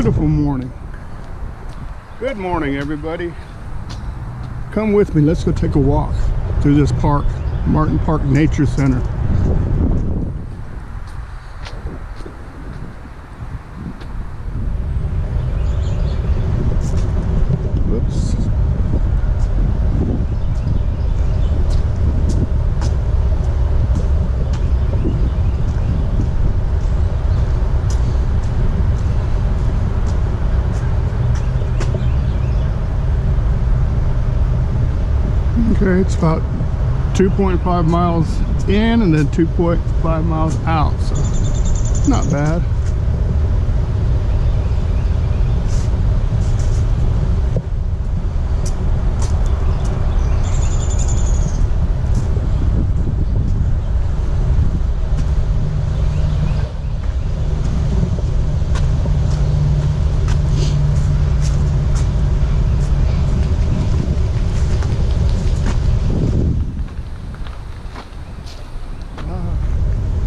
beautiful morning. Good morning, everybody. Come with me, let's go take a walk through this park, Martin Park Nature Center. Whoops. Okay, it's about 2.5 miles in and then 2.5 miles out, so not bad.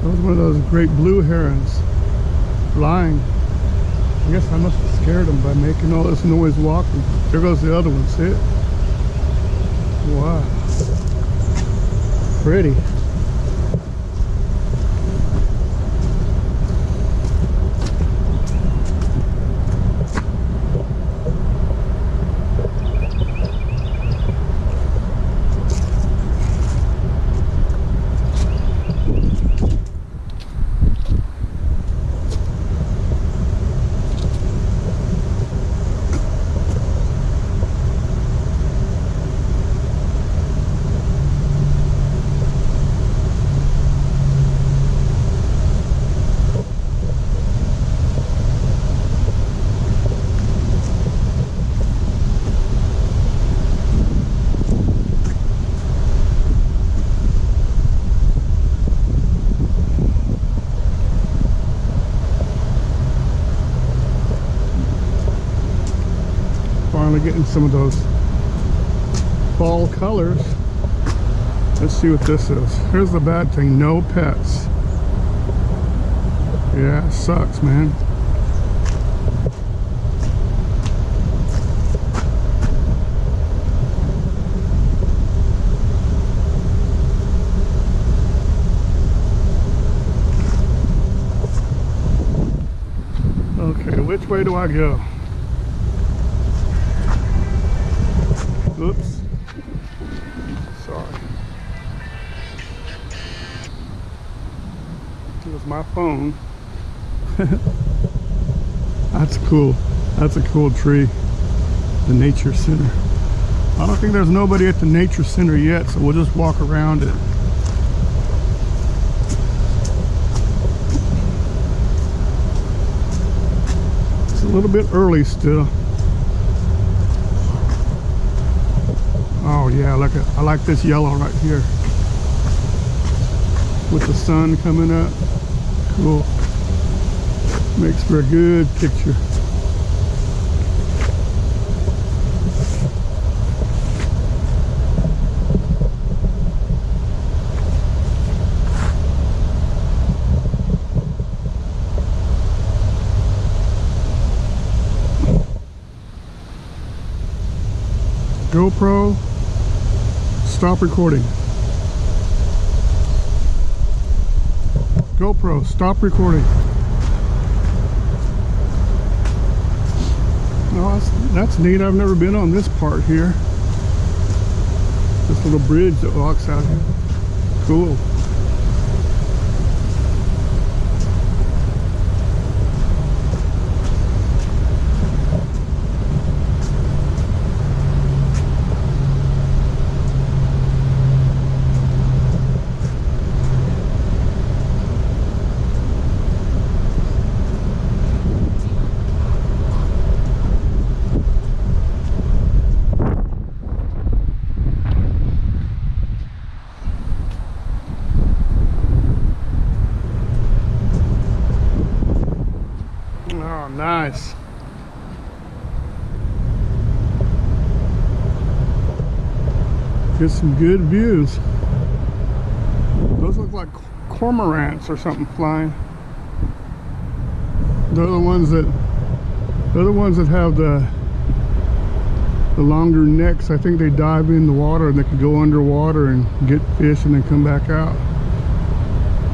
One of those great blue herons flying. I guess I must have scared them by making all this noise walking. There goes the other one, see it? Wow. Pretty. Finally getting some of those fall colors. Let's see what this is. Here's the bad thing, no pets. Yeah, it sucks, man. Okay, which way do I go? Oops. Sorry. It was my phone. That's cool. That's a cool tree. The Nature Center. I don't think there's nobody at the Nature Center yet, so we'll just walk around it. It's a little bit early still. Oh yeah, look at, I like this yellow right here with the sun coming up. Cool. Makes for a good picture. GoPro, stop recording. GoPro, stop recording. Oh, that's neat. I've never been on this part here. This little bridge that walks out here. Cool. Oh, nice. Get some good views. Those look like cormorants or something flying. They're the ones that They're the ones that have the longer necks. I think they dive in the water and they can go underwater and get fish and then come back out.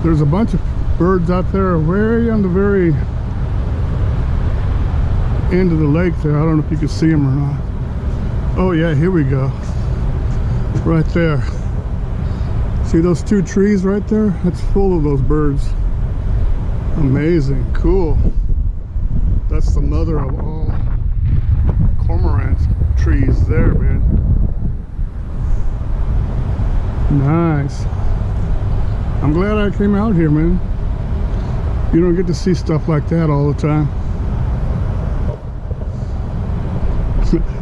There's a bunch of birds out there way on the very end of the lake there. I don't know if you can see them or not. Oh yeah, here we go. Right there. See those two trees right there? That's full of those birds. Amazing, cool. That's the mother of all cormorant trees there, man. Nice. I'm glad I came out here, man. You don't get to see stuff like that all the time.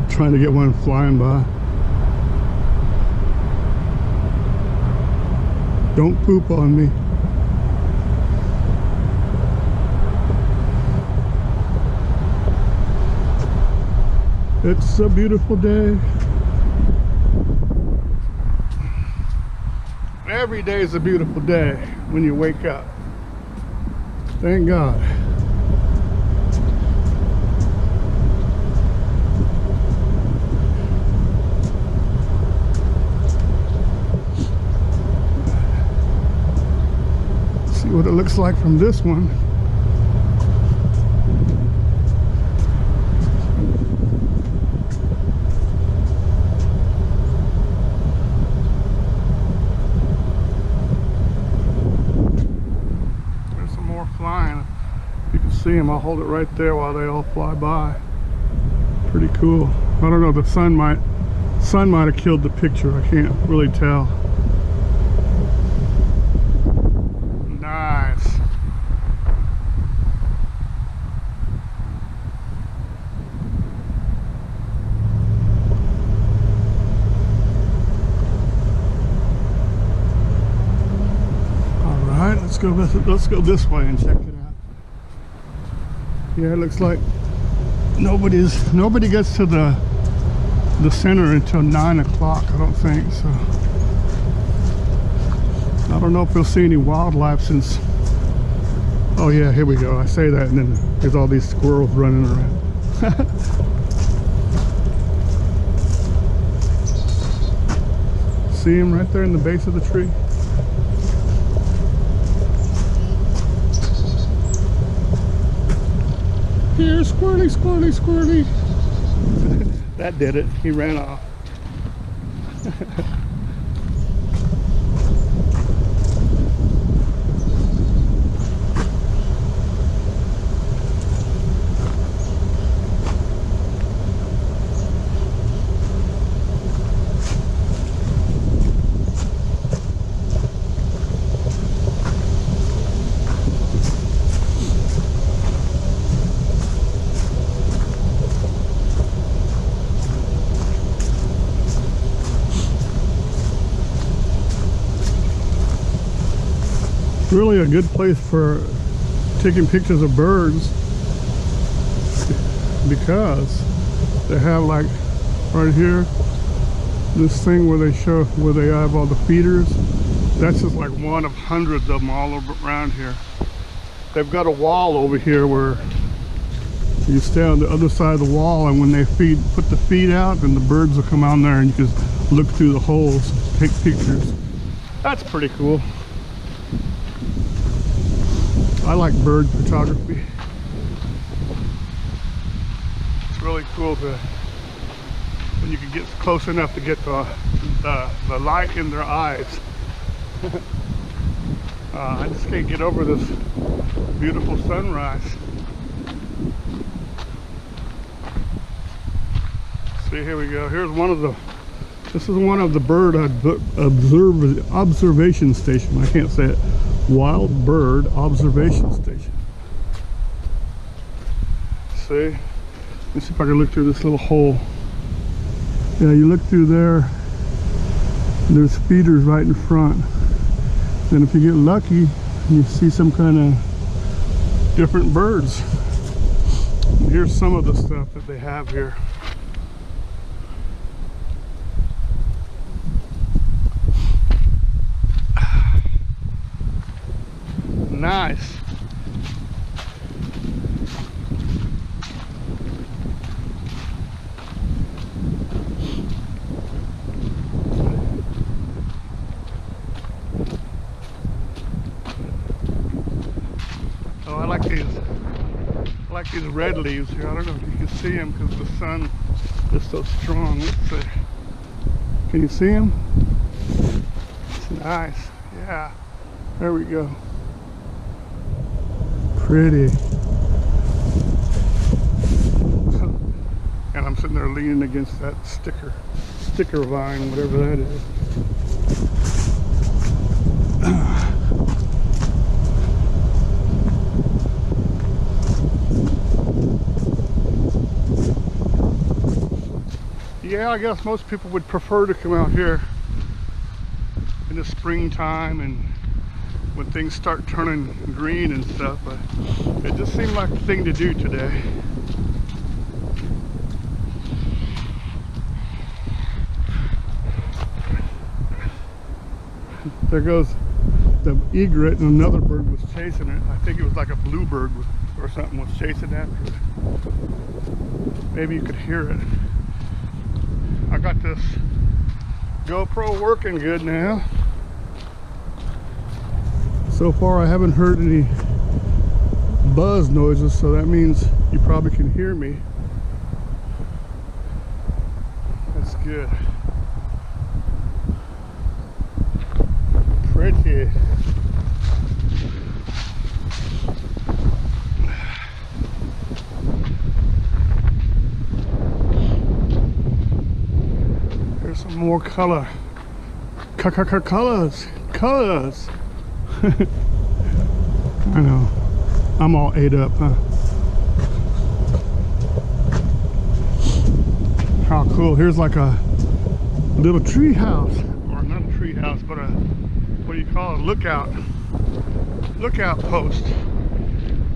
Trying to get one flying by. Don't poop on me. It's a beautiful day. Every day is a beautiful day when you wake up. Thank God. See what it looks like from this one. See them, I'll hold it right there while they all fly by. Pretty cool. I don't know, the sun might have killed the picture. I can't really tell. Nice. All right, let's go this way and check it out. Yeah, it looks like nobody gets to the center until 9 o'clock, I don't think. So I don't know if we'll see any wildlife since, oh yeah, here we go. I say that and then there's all these squirrels running around. See them right there in the base of the tree? Here, squirrely, squirrely, squirrely. That did it. He ran off. Really a good place for taking pictures of birds because they have, like right here, this thing where they show where they have all the feeders. That's just like one of hundreds of them all over around here. They've got a wall over here where you stay on the other side of the wall, and when they put the feed out, then the birds will come out there and you just look through the holes, take pictures. That's pretty cool. I like bird photography. It's really cool when you can get close enough to get the light in their eyes. I just can't get over this beautiful sunrise. See, here we go. Here's one of the, this is one of the bird observation station. I can't say it. Wild bird observation station. See? Let's see if I can look through this little hole. Yeah, you look through there, there's feeders right in front. Then if you get lucky, you see some kind of different birds. And here's some of the stuff that they have here. Nice. red leaves here. I don't know if you can see them because the sun is so strong. Let's see. Can you see them? It's nice. Yeah. There we go. Pretty. And I'm sitting there leaning against that sticker vine, whatever that is. Yeah, I guess most people would prefer to come out here in the springtime and when things start turning green and stuff, but it just seemed like the thing to do today. There goes the egret, and another bird was chasing it. I think it was like a bluebird or something was chasing after it. Maybe you could hear it. I got this GoPro working good now. So far I haven't heard any buzz noises, so that means you probably can hear me. That's good. Pretty. There's some more color. Colors. I know. I'm all ate up, huh? How cool. Here's like a little tree house. Or not a tree house, but a, what do you call it? Lookout post.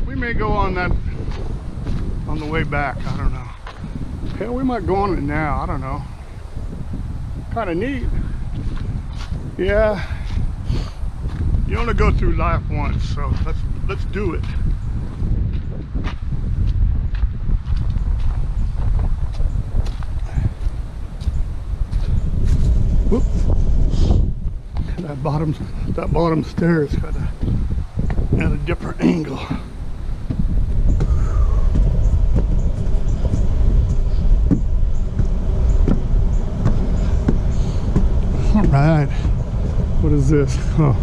We may go on that on the way back. I don't know. Hell, we might go on it now. I don't know. Kind of neat. Yeah. You only go through life once, so let's do it. Whoop. That bottom stairs got at a different angle. All right. What is this? Oh,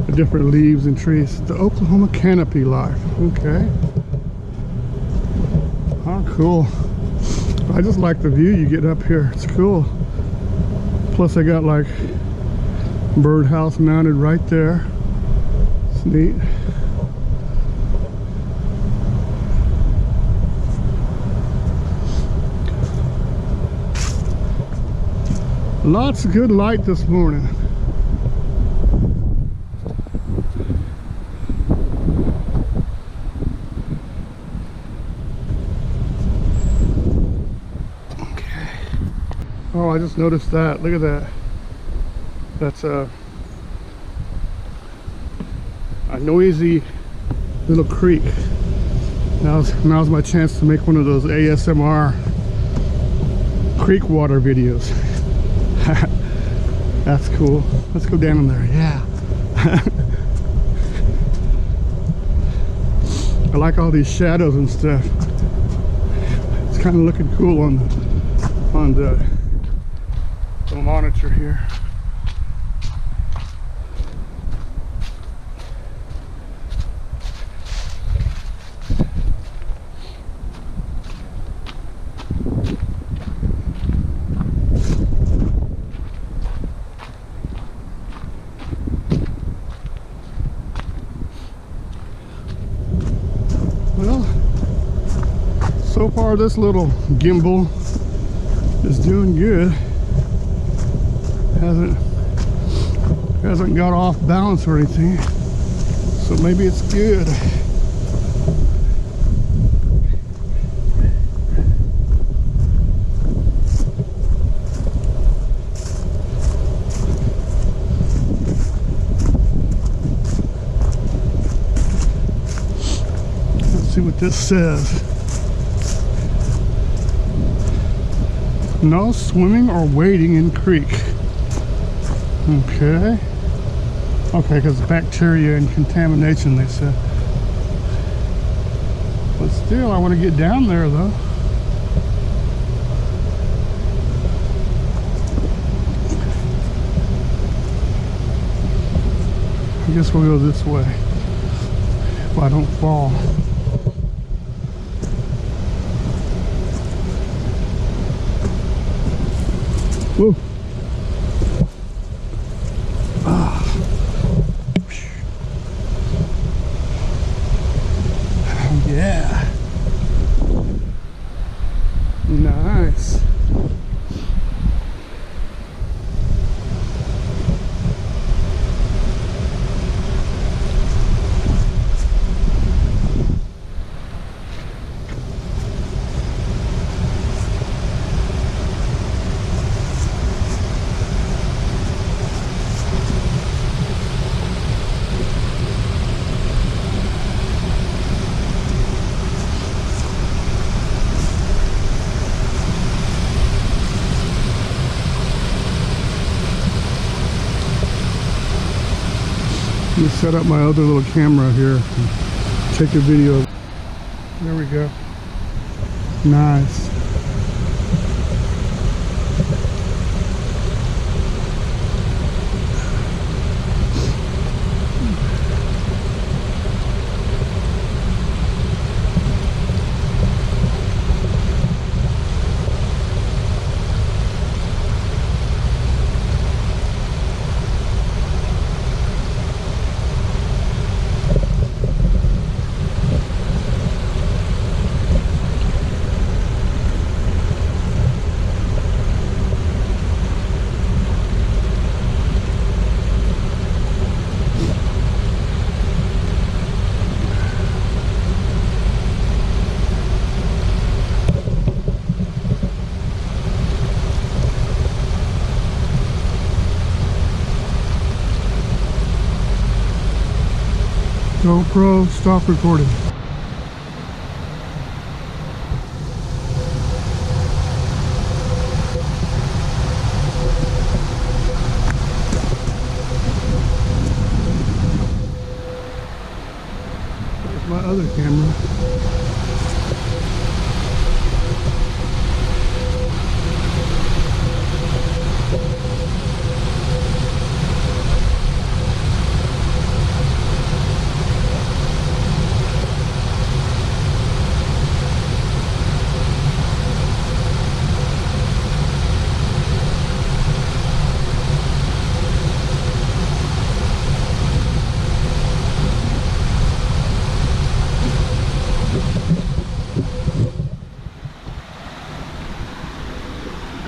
the different leaves and trees. The Oklahoma canopy life. Okay. Oh, cool. I just like the view you get up here. It's cool. Plus, I got like birdhouse mounted right there. It's neat. Lots of good light this morning. Okay. Oh, I just noticed that. Look at that. That's a noisy little creek. Now's my chance to make one of those ASMR creek water videos. That's cool. Let's go down in there. Yeah. I like all these shadows and stuff. It's kind of looking cool on the monitor here. So far this little gimbal is doing good. Hasn't got off balance or anything, so maybe it's good. Let's see what this says. No swimming or wading in creek. Okay. Okay, because bacteria and contamination, they said. But still, I want to get down there though. I guess we'll go this way if I don't fall. Whoa. Ah. Yeah. Nice. Let me set up my other little camera here and take a video. There we go. Nice. GoPro, stop recording. There's my other camera.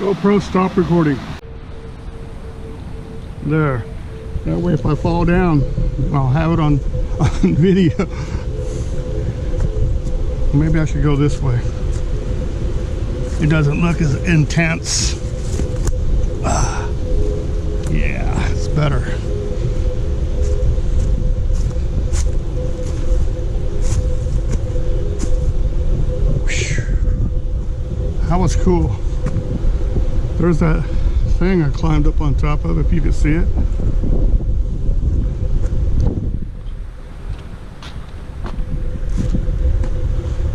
GoPro, stop recording. There. That way if I fall down, I'll have it on video. Maybe I should go this way. It doesn't look as intense. Yeah, it's better. That was cool. There's that thing I climbed up on top of, if you can see it.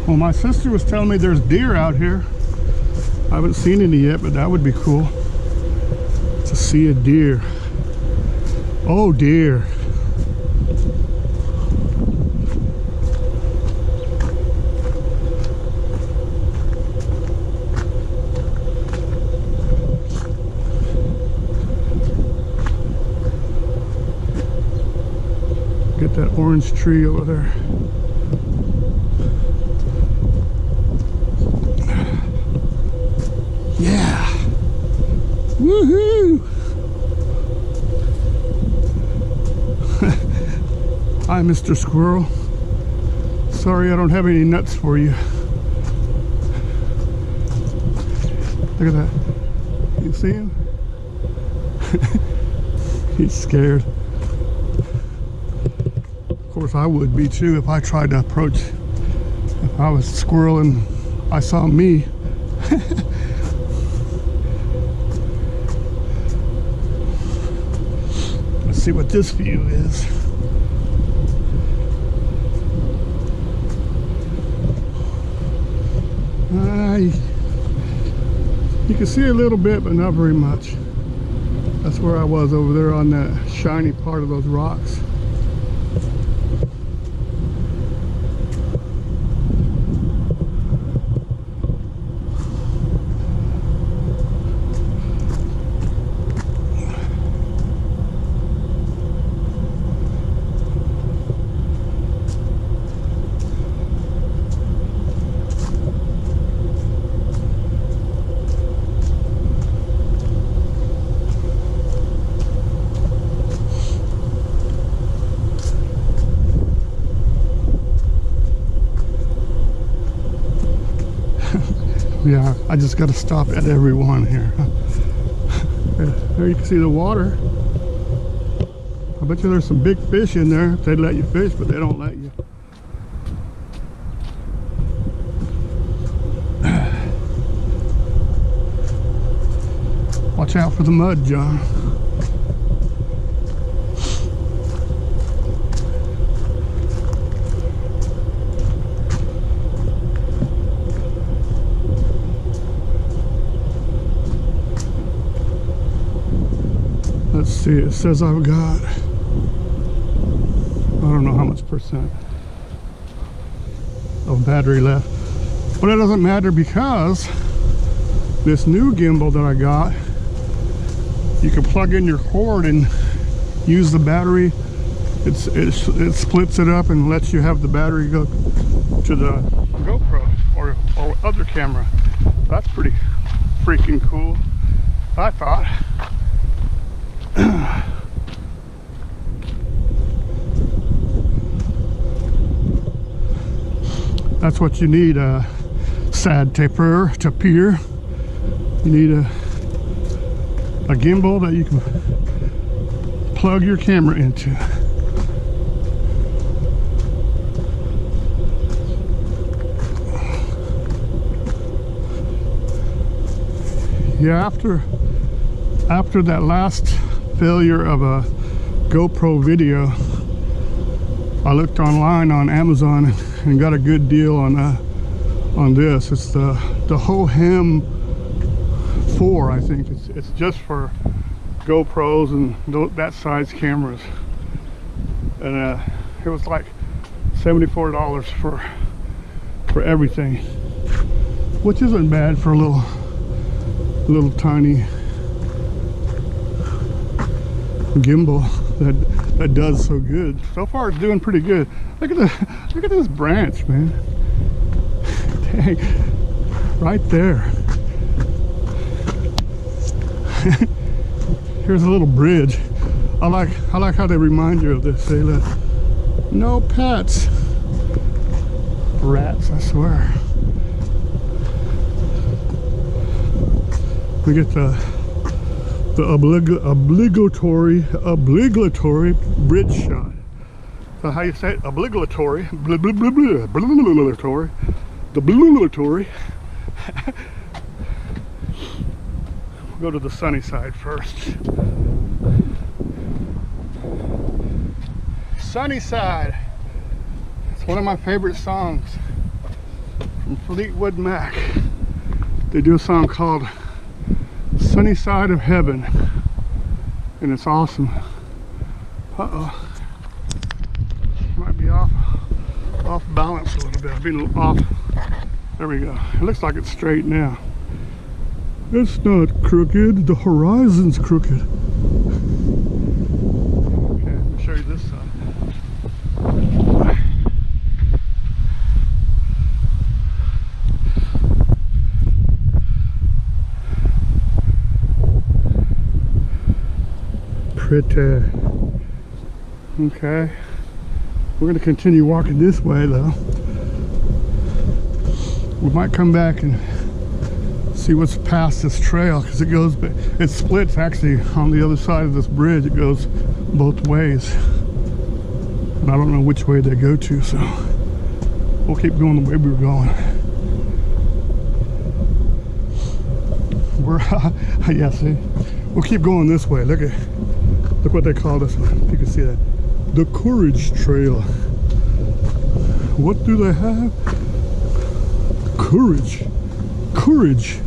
Well, my sister was telling me there's deer out here. I haven't seen any yet, but that would be cool to see a deer. Oh, deer. Get that orange tree over there. Yeah. Woohoo! Hi, Mr. Squirrel. Sorry I don't have any nuts for you. Look at that. You see him? He's scared. Of course I would be too if I tried to approach. If I was a squirrel and I saw me. Let's see what this view is. You can see a little bit, but not very much. That's where I was, over there on that shiny part of those rocks. Yeah, I just got to stop at every one here. There you can see the water. I bet you there's some big fish in there. They'd let you fish, but they don't let you. Watch out for the mud, John. Let's see, it says I've got, I don't know how much percent of battery left, but it doesn't matter because this new gimbal that I got, you can plug in your cord and use the battery. It splits it up and lets you have the battery go to the GoPro or other camera. That's pretty freaking cool, I thought. That's what you need, a sad tapir. You need a gimbal that you can plug your camera into. Yeah, after that last failure of a GoPro video, I looked online on Amazon and got a good deal on this. It's the Hohem 4, I think. It's just for GoPros and that size cameras, and it was like $74 for everything, which isn't bad for a little tiny gimbal that does so good. So far it's doing pretty good. Look at this branch, man. Dang, right there. Here's a little bridge. I like how they remind you of this. They let no pets. Rats, I swear. We get the obligatory bridge shot. So how you say it? Obligatory. Obligatory. The obligatory. We'll go to the sunny side first. Sunny Side. It's one of my favorite songs from Fleetwood Mac. They do a song called Sunny Side of Heaven, and it's awesome. Uh-oh. Might be off balance a little bit. Being off. There we go. It looks like it's straight now. It's not crooked. The horizon's crooked. Okay, let me show you this side. Pretty. Okay, we're going to continue walking this way though. We might come back and see what's past this trail, because it splits actually on the other side of this bridge. It goes both ways, and I don't know which way they go to, so we'll keep going the way we were going. Yeah, see, we'll keep going this way. Look what they call this one, if you can see that. The Courage Trail. What do they have? Courage. Courage.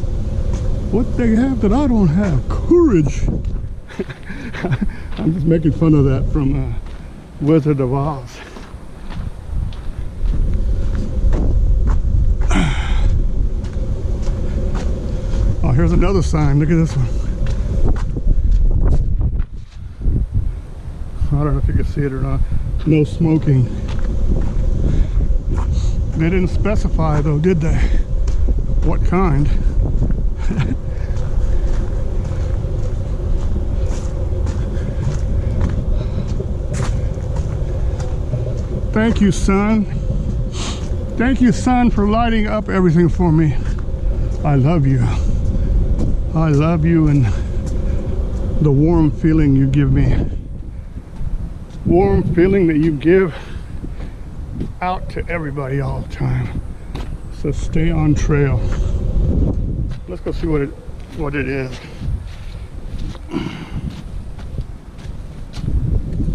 What they have that I don't have. Courage. I'm just making fun of that from Wizard of Oz. Oh, here's another sign. Look at this one. I don't know if you can see it or not. No smoking. They didn't specify though, did they? What kind? Thank you, son. Thank you, son, for lighting up everything for me. I love you. I love you and the warm feeling you give me. Warm feeling that you give out to everybody all the time. So stay on trail. Let's go see what it is.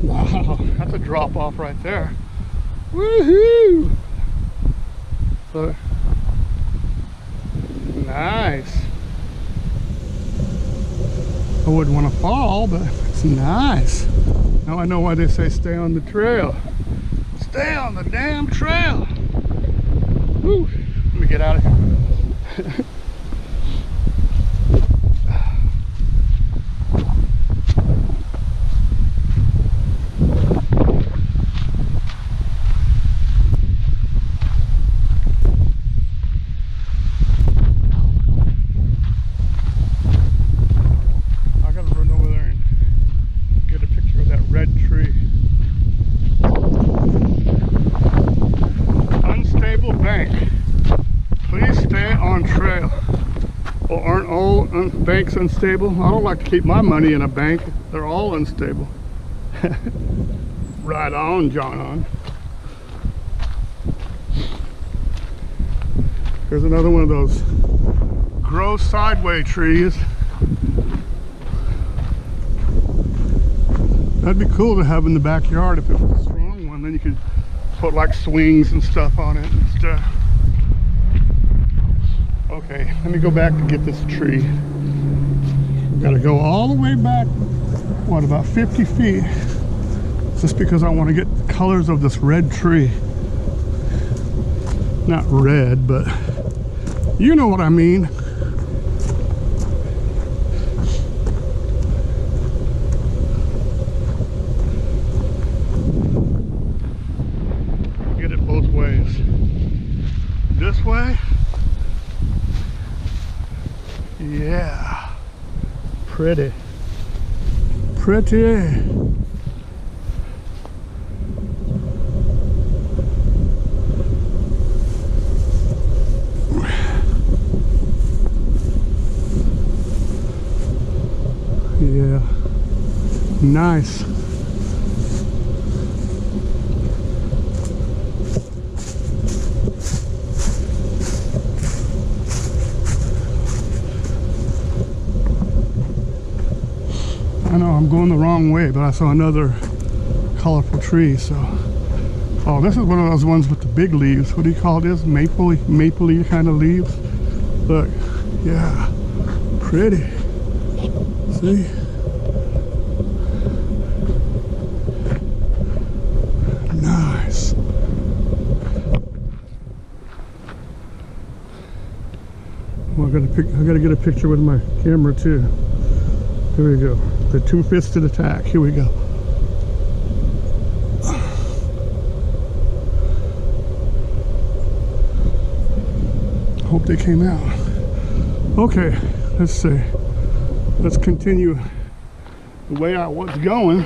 Wow, that's a drop off right there. Woohoo! So nice. I wouldn't want to fall, but it's nice. Now I know why they say stay on the trail. Stay on the damn trail. Woo. Let me get out of here. Bank's unstable. I don't like to keep my money in a bank. They're all unstable. Right on, John on. Here's another one of those grow sideway trees. That'd be cool to have in the backyard if it was a strong one. Then you could put like swings and stuff on it and stuff. Okay, let me go back to get this tree. Gotta go all the way back, what, about 50 feet, just because I want to get the colors of this red tree. Not red, but you know what I mean. Get it both ways. This way. Yeah. Pretty. Pretty. Yeah. Nice. I know I'm going the wrong way, but I saw another colorful tree. So, oh, this is one of those ones with the big leaves. What do you call this? Mapley kind of leaves. Look, yeah, pretty. See? Nice. Well, I gotta get a picture with my camera too. Here we go. The two-fisted attack. Here we go. Hope they came out. Okay, let's see. Let's continue the way I was going.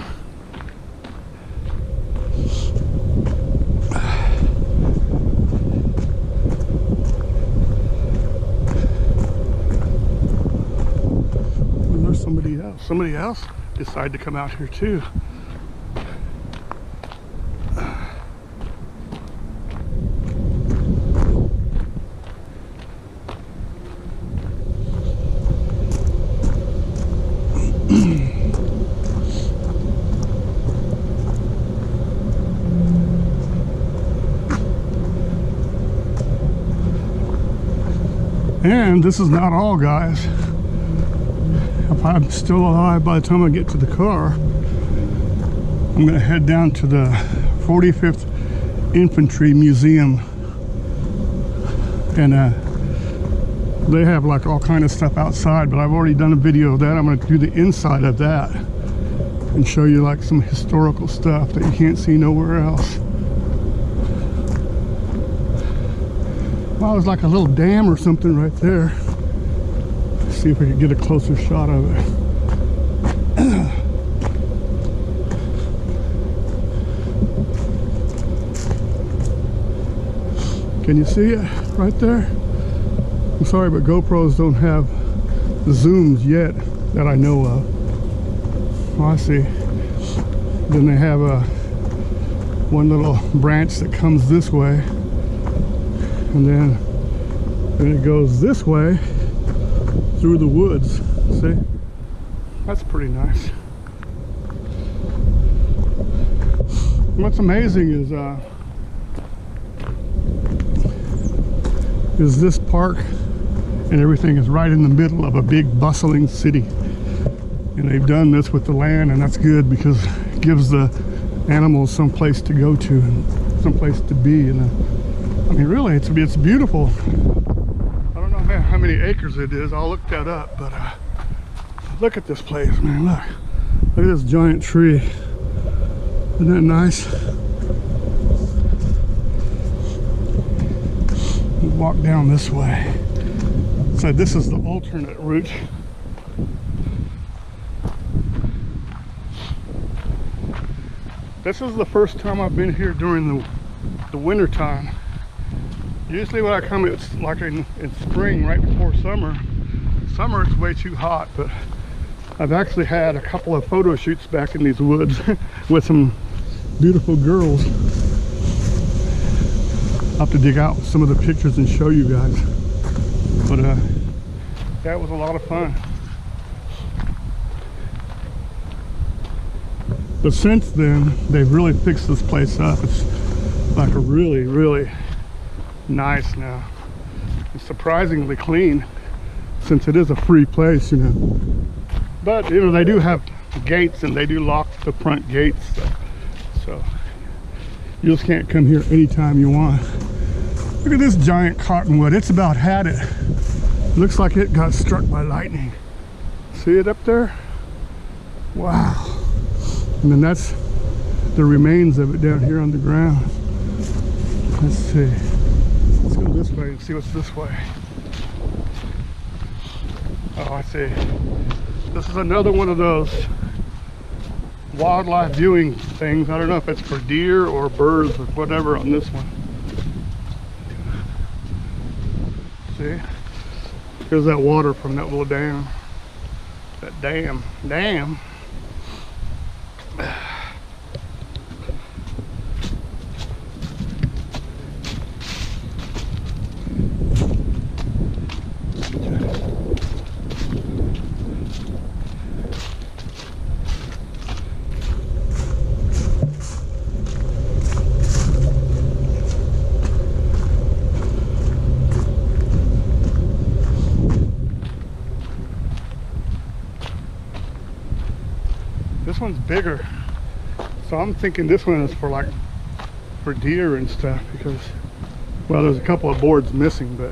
Somebody else decided to come out here too. And this is not all, guys. If I'm still alive by the time I get to the car, I'm gonna head down to the 45th Infantry Museum, and they have like all kind of stuff outside, but I've already done a video of that. I'm gonna do the inside of that and show you like some historical stuff that you can't see nowhere else. Well, there's like a little dam or something right there. Let's see if we can get a closer shot of it. Can you see it right there? I'm sorry, but GoPros don't have the zooms yet that I know of. Oh, I see. Then they have one little branch that comes this way, and then it goes this way through the woods. See? That's pretty nice. What's amazing is this park and everything is right in the middle of a big bustling city, and they've done this with the land, and that's good because it gives the animals some place to go to and some place to be. And I mean, really, it's beautiful. I don't know how many acres it is. I'll look that up, but look at this place, man. Look at this giant tree. Isn't that nice? Walk down this way. So this is the alternate route. This is the first time I've been here during the winter time. Usually when I come, it's like in spring, right before summer. Summer it's way too hot, but I've actually had a couple of photo shoots back in these woods with some beautiful girls. I'll have to dig out some of the pictures and show you guys. But that was a lot of fun. But since then, they've really fixed this place up. It's like a really, really nice now. It's surprisingly clean since it is a free place, you know. But, you know, they do have gates, and they do lock the front gates. So you just can't come here anytime you want. Look at this giant cottonwood. It's about had it. Looks like it got struck by lightning. See it up there? Wow. And then that's the remains of it down here on the ground. Let's see. Let's go this way and see what's this way. Oh, I see. This is another one of those wildlife viewing things. I don't know if it's for deer or birds or whatever on this one. See? Here's that water from that little dam. That dam. This one's bigger, so I'm thinking this one is for deer and stuff, because, well, there's a couple of boards missing, but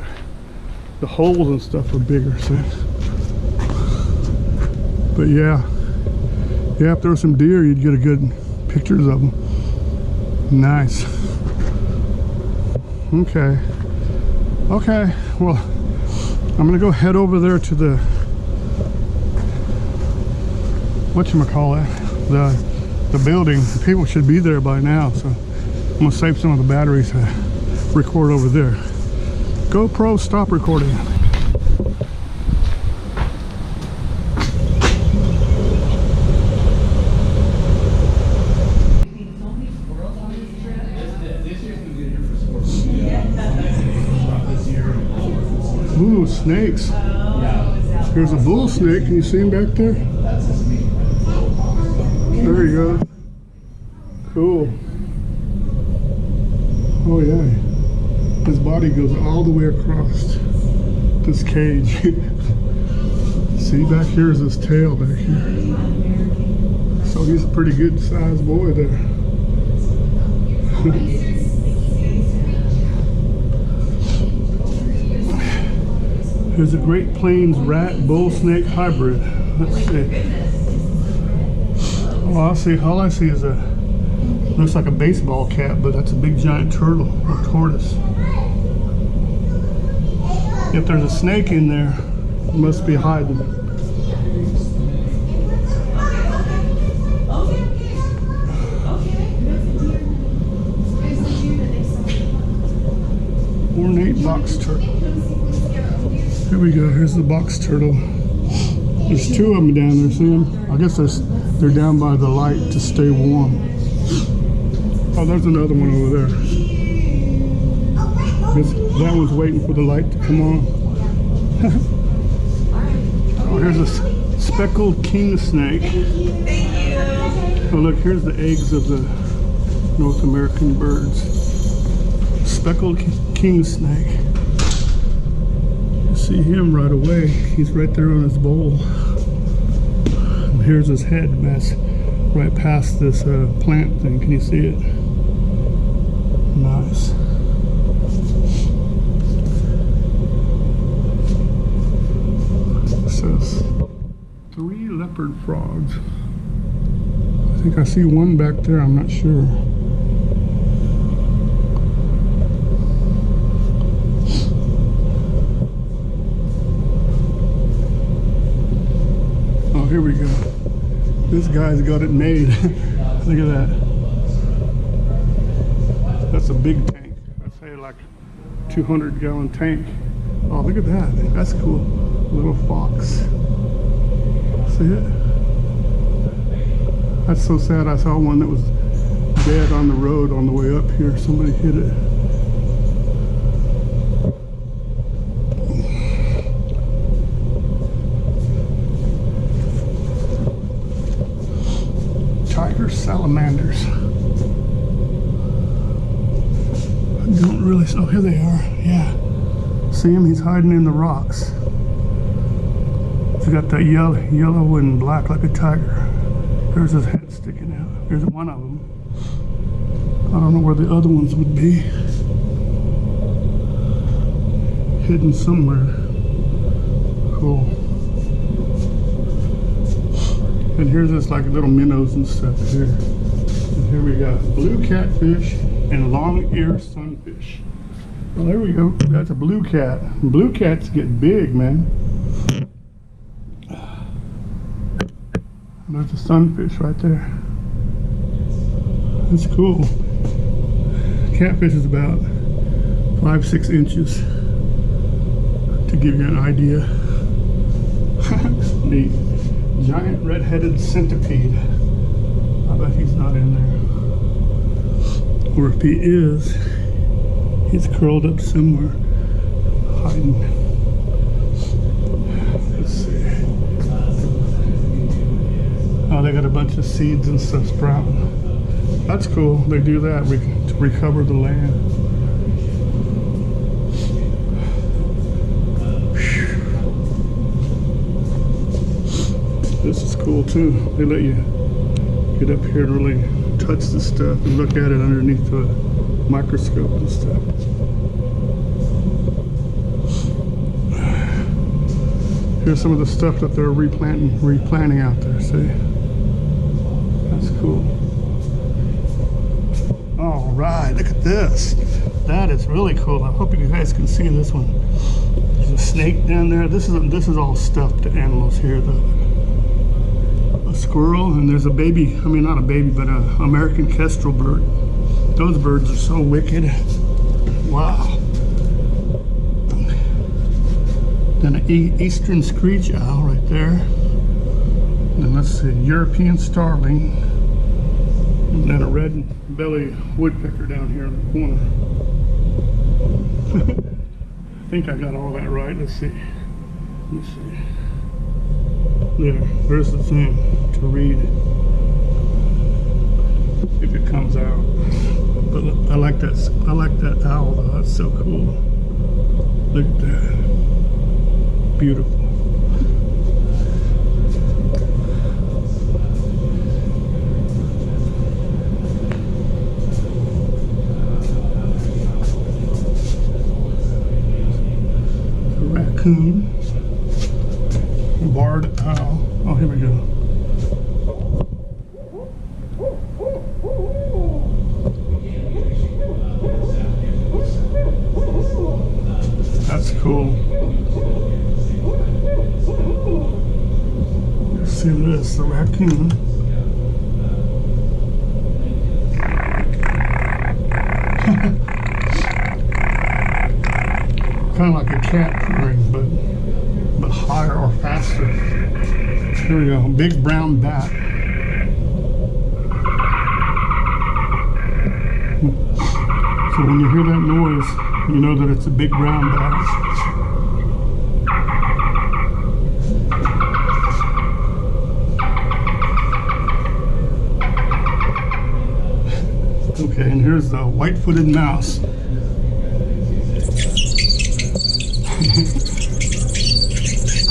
the holes and stuff are bigger. So, but yeah, if there were some deer, you'd get a good pictures of them. Nice. Okay. Well, I'm gonna go head over there to the whatchamacallit, the building. People should be there by now, so I'm gonna save some of the batteries to record over there. GoPro, stop recording. Ooh, snakes. There's a bull snake. Can you see him back there? There you go. Cool. Oh yeah. His body goes all the way across. this cage. See, back here is his tail back here. So he's a pretty good sized boy there. Here's a Great Plains rat bull snake hybrid. Let's see. All I see is looks like a baseball cap, but that's a big giant turtle or tortoise. If there's a snake in there, it must be hiding. Ornate box turtle. Here we go. Here's the box turtle. There's two of them down there. See them? I guess they're down by the light to stay warm. Oh, there's another one over there. That one's waiting for the light to come on. Oh, here's a speckled king snake. Oh, look, here's the eggs of the North American birds. Speckled king snake. You see him right away. He's right there on his bowl. And here's his head. That's right past this plant thing. Can you see it? Nice. It says 3 leopard frogs. I think I see one back there. I'm not sure. Oh, here we go. This guy's got it made. Look at that. That's a big tank. I'd say like 200-gallon tank. Oh, look at that. That's cool. Little fox. See it? That's so sad. I saw one that was dead on the road on the way up here. Somebody hit it. Tiger salamanders. I don't really. Oh, here they are. Yeah. See him? He's hiding in the rocks. He's got that yellow and black like a tiger. There's his head sticking out. There's one of them. I don't know where the other ones would be. Hidden somewhere. Cool. And here's this like little minnows and stuff here. And here we got blue catfish and long-eared sunfish. Well, there we go. That's a blue cat. Blue cats get big, man. There's a sunfish right there. That's cool. Catfish is about 5-6 inches, to give you an idea. Neat. Giant red-headed centipede. I bet he's not in there. Or if he is, he's curled up somewhere, hiding. Let's see. Oh, they got a bunch of seeds and stuff sprouting. That's cool. They do that to recover the land. This is cool too. They let you get up here and really touch the stuff and look at it underneath the microscope and stuff. Here's some of the stuff that they're replanting out there. See? That's cool. All right, look at this. That is really cool. I hope you guys can see this one. There's a snake down there. This is all stuffed animals here. A squirrel, and there's a baby. I mean, not a baby, but an American kestrel bird. Those birds are so wicked. Wow. Then an eastern screech owl right there. And let's see, European starling. And then a red belly woodpecker down here in the corner. I think I got all that right. Let's see. Let's see. There's the thing to read. If it comes out. But I like that owl though. That's so cool. Look at that. Beautiful. The raccoon. Barred owl. Oh, here we go. That's cool. See this, the raccoon. Kind of like a cat purring, but higher or faster. Here we go, big brown bat. So when you hear that noise, you know that it's a big brown bat. Okay, and here's the white-footed mouse.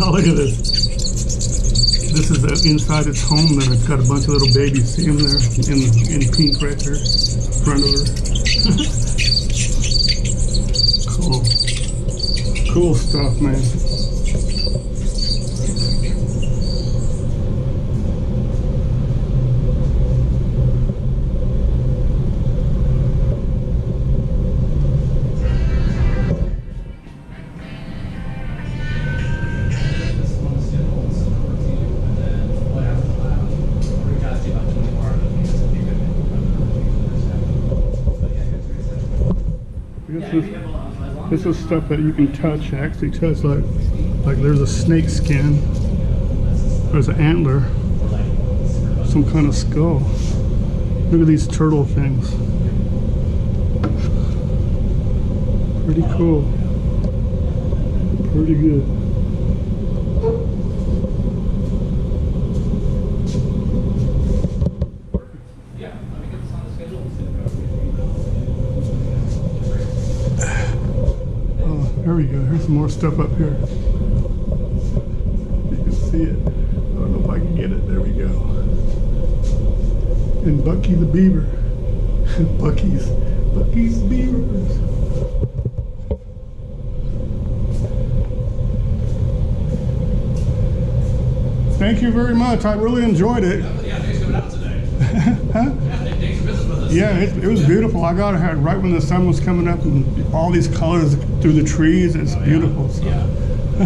Oh, look at this. This is inside its home there. It's got a bunch of little babies. See them there in pink right there in front of her. Cool. Cool stuff, man. This is stuff that you can touch, actually touch, like there's a snake skin, there's an antler, some kind of skull. Look at these turtle things. Pretty cool. Pretty good. There we go. Here's some more stuff up here. You can see it. I don't know if I can get it. There we go. And Bucky the beaver. Bucky's beavers. Thank you very much. I really enjoyed it. Yeah, thanks for coming out today. Huh? Yeah, thanks for visiting with us. Yeah, it was beautiful. I got it right when the sun was coming up, and all these colors through the trees. It's beautiful. So. Yeah.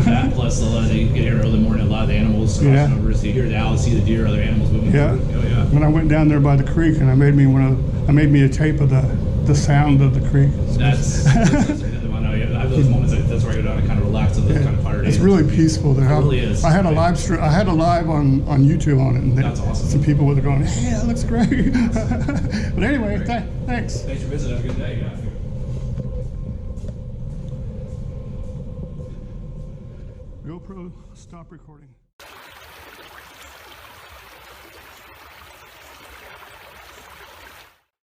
That plus you get here early morning, a lot of the animals crossing over. So you hear the owls, see the deer, other animals moving. Yeah. Forward. Oh yeah. When I went down there by the creek, and I made me a tape of the sound of the creek. That's another one. I have those moments. That's where I go down and kind of relax on those kind of fire days. It's really peaceful there. It really is. I had a live stream. I had a live on YouTube on it, and that's awesome. Some people were going, "Hey, that looks great." But anyway, thanks. Thanks for visiting. Have a good day. Yeah. GoPro, stop recording.